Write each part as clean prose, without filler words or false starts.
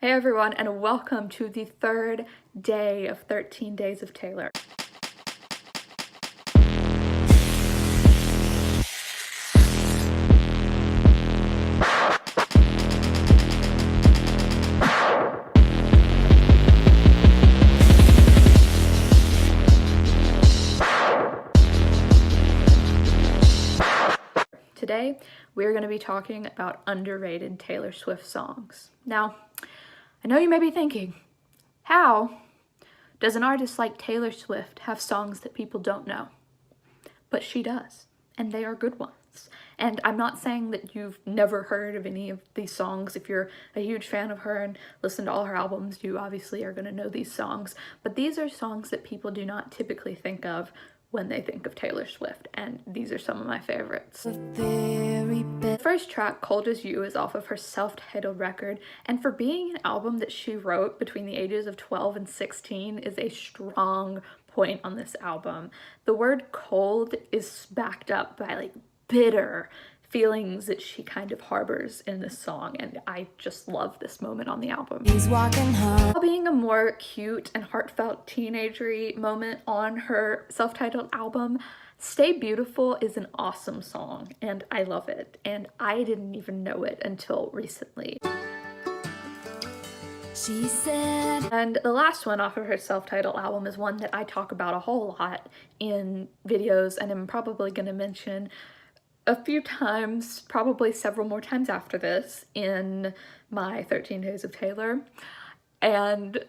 Hey everyone, and welcome to the third day of 13 Days of Taylor. Today, we're going to be talking about underrated Taylor Swift songs. Now, I know you may be thinking, how does an artist like Taylor Swift have songs that people don't know? But she does, and they are good ones. And I'm not saying that you've never heard of any of these songs. If you're a huge fan of her and listen to all her albums, you obviously are going to know these songs. But these are songs that people do not typically think of when they think of Taylor Swift, and these are some of my favorites. The first track, Cold As You, is off of her self-titled record, and for being an album that she wrote between the ages of 12 and 16 is a strong point on this album. The word cold is backed up by like bitter feelings that she kind of harbors in this song, and I just love this moment on the album. He's walking home. While being a more cute and heartfelt teenagery moment on her self-titled album, Stay Beautiful is an awesome song, and I love it, and I didn't even know it until recently. She said. And the last one off of her self-titled album is one that I talk about a whole lot in videos, and I'm probably going to mention a few times, probably several more times after this, in my 13 Days of Taylor, and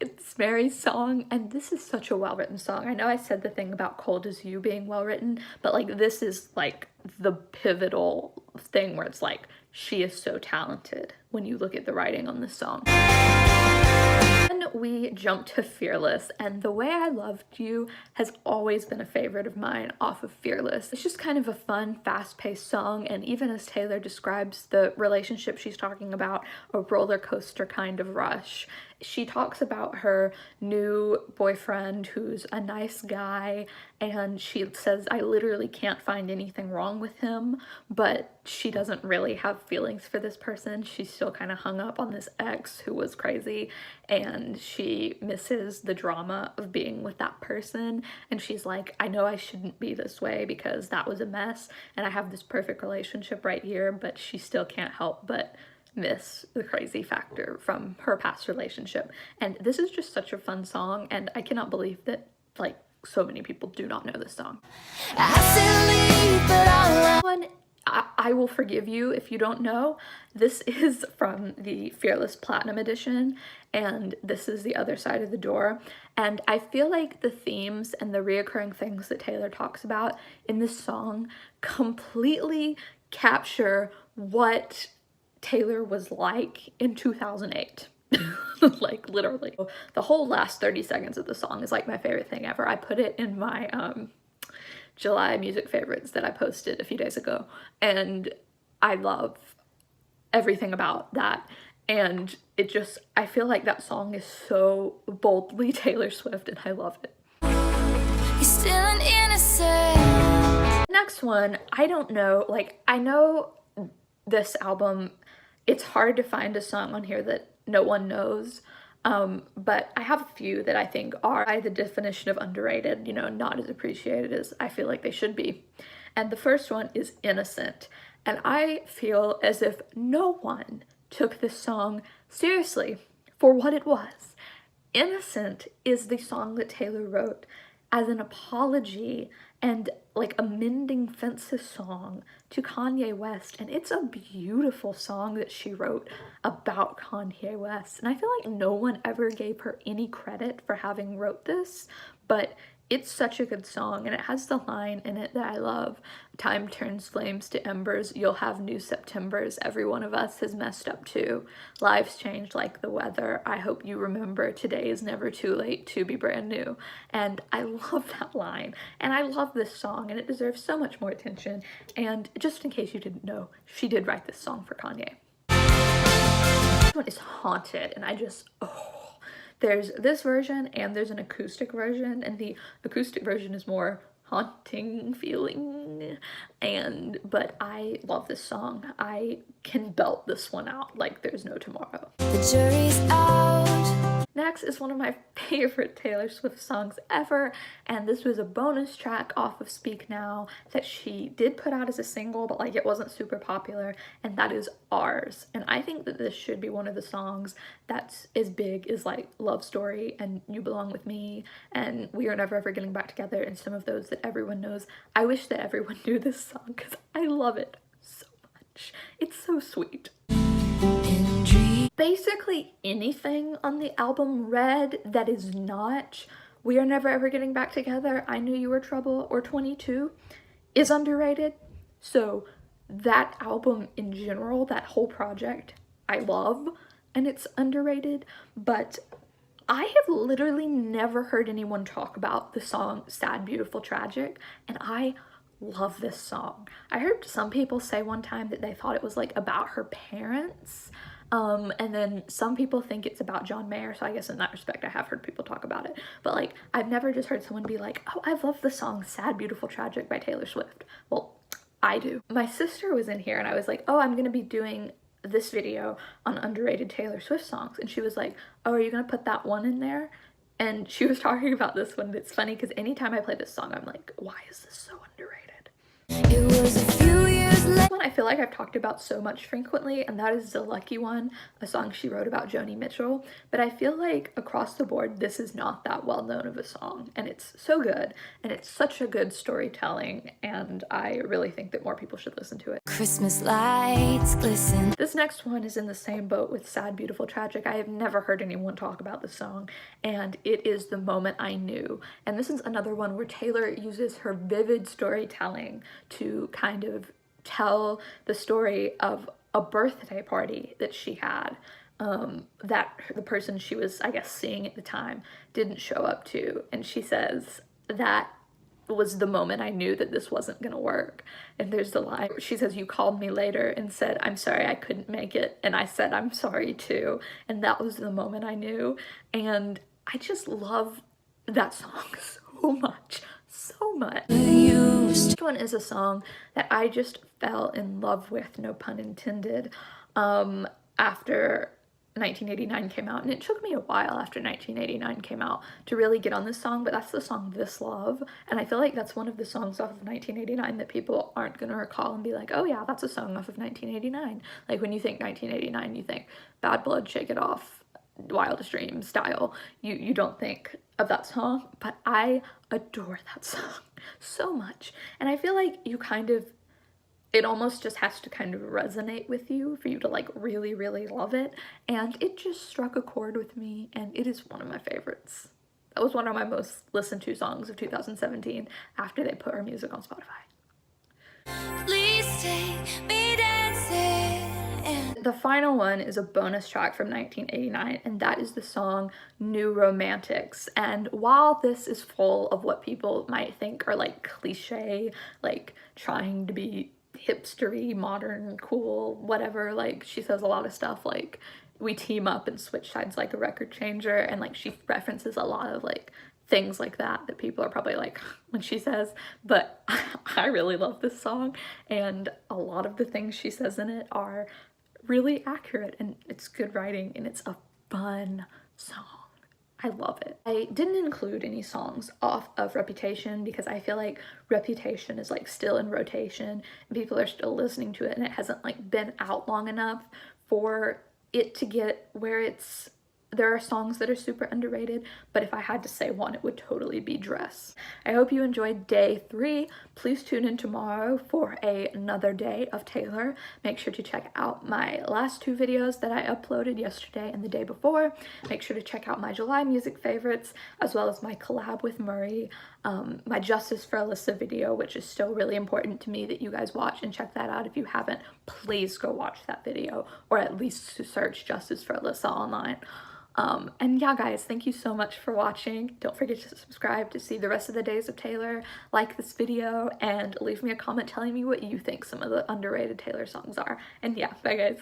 it's Mary's song, and this is such a well-written song. I know I said the thing about Cold As You being well-written, but like this is like the pivotal thing where it's like she is so talented when you look at the writing on this song. Then we jump to Fearless, and The Way I Loved You has always been a favorite of mine off of Fearless. It's just kind of a fun, fast-paced song, and even as Taylor describes the relationship she's talking about, a roller coaster kind of rush. She talks about her new boyfriend who's a nice guy, and she says, I literally can't find anything wrong with him, but she doesn't really have feelings for this person. She's still kind of hung up on this ex who was crazy, and she misses the drama of being with that person, and she's like, I know I shouldn't be this way because that was a mess, and I have this perfect relationship right here, but she still can't help but miss the crazy factor from her past relationship. And this is just such a fun song, and I cannot believe that like so many people do not know this song. I Will Forgive You if you don't know. This is from the Fearless Platinum Edition, and this is The Other Side of the Door. And I feel like the themes and the reoccurring things that Taylor talks about in this song completely capture what Taylor was like in 2008. Like literally. The whole last 30 seconds of the song is like my favorite thing ever. I put it in my July music favorites that I posted a few days ago, and I love everything about that. And it just, I feel like that song is so boldly Taylor Swift, and I love it. You're still an innocent. Next one, I don't know, like I know this album, it's hard to find a song on here that no one knows, but I have a few that I think are by the definition of underrated, you know, not as appreciated as I feel like they should be. And the first one is Innocent, and I feel as if no one took this song seriously for what it was. Innocent is the song that Taylor wrote as an apology and like a mending fences song to Kanye West, and it's a beautiful song that she wrote about Kanye West, and I feel like no one ever gave her any credit for having wrote this, but it's such a good song, and it has the line in it that I love. Time turns flames to embers, you'll have new Septembers, every one of us has messed up too. Lives change like the weather, I hope you remember today is never too late to be brand new. And I love that line, and I love this song, and it deserves so much more attention. And just in case you didn't know, she did write this song for Kanye. This one is Haunted, and I just, there's this version and there's an acoustic version, and the acoustic version is more haunting feeling. But I love this song. I can belt this one out like there's no tomorrow. The jury's out. Next is one of my favorite Taylor Swift songs ever, and this was a bonus track off of Speak Now that she did put out as a single, but like it wasn't super popular, and that is Ours. And I think that this should be one of the songs that's as big as like Love Story and You Belong With Me and We Are Never Ever Getting Back Together and some of those that everyone knows. I wish that everyone knew this song because I love it so much. It's so sweet. Basically anything on the album Red that is not We Are Never Ever Getting Back Together, I Knew You Were Trouble, or 22 is underrated. So that album in general, that whole project, I love, and it's underrated. But I have literally never heard anyone talk about the song Sad, Beautiful, Tragic, and I love this song. I heard some people say one time that they thought it was like about her parents. And then some people think it's about John Mayer, so I guess in that respect I have heard people talk about it. But like, I've never just heard someone be like, oh, I love the song Sad, Beautiful, Tragic by Taylor Swift. Well, I do. My sister was in here and I was like, oh, I'm gonna be doing this video on underrated Taylor Swift songs. And she was like, oh, are you gonna put that one in there? And she was talking about this one. It's funny because anytime I play this song, I'm like, why is this so underrated? It was a few years later. One I feel like I've talked about so much frequently, and that is The Lucky One, a song she wrote about Joni Mitchell. But I feel like across the board, this is not that well known of a song, and it's so good, and it's such a good storytelling, and I really think that more people should listen to it. Christmas lights glisten. This next one is in the same boat with Sad, Beautiful, Tragic. I have never heard anyone talk about this song, and it is The Moment I Knew. And this is another one where Taylor uses her vivid storytelling to kind of tell the story of a birthday party that she had that the person she was, I guess, seeing at the time didn't show up to. And she says that was the moment I knew that this wasn't gonna work. And there's the line, she says, you called me later and said, I'm sorry I couldn't make it. And I said, I'm sorry too. And that was the moment I knew. And I just love that song so much. So much. This one is a song that I just fell in love with, no pun intended, after 1989 came out. And it took me a while after 1989 came out to really get on this song, but that's the song This Love. And I feel like that's one of the songs off of 1989 that people aren't gonna recall and be like, oh yeah, that's a song off of 1989. Like when you think 1989, you think Bad Blood, Shake It Off, Wildest Dream style. You don't think of that song, but I adore that song so much. And I feel like it almost just has to kind of resonate with you for you to like really, really love it. And it just struck a chord with me, and it is one of my favorites. That was one of my most listened to songs of 2017 after they put her music on Spotify. Please take me dancing. The final one is a bonus track from 1989, and that is the song New Romantics. And while this is full of what people might think are like cliche, like trying to be hipstery, modern, cool, whatever, like she says a lot of stuff like we team up and switch sides like a record changer, and like she references a lot of like things like that people are probably like when she says, but I really love this song, and a lot of the things she says in it are really accurate, and it's good writing, and it's a fun song. I love it. I didn't include any songs off of Reputation because I feel like Reputation is like still in rotation and people are still listening to it, and it hasn't like been out long enough for it to get where there are songs that are super underrated, but if I had to say one, it would totally be Dress. I hope you enjoyed day 3. Please tune in tomorrow for another day of Taylor. Make sure to check out my last 2 videos that I uploaded yesterday and the day before. Make sure to check out my July music favorites, as well as my collab with Murray, my Justice for Alyssa video, which is still really important to me that you guys watch and check that out. If you haven't, please go watch that video, or at least search Justice for Alyssa online. And yeah, guys, thank you so much for watching. Don't forget to subscribe to see the rest of the days of Taylor, like this video, and leave me a comment telling me what you think some of the underrated Taylor songs are. And yeah, bye guys.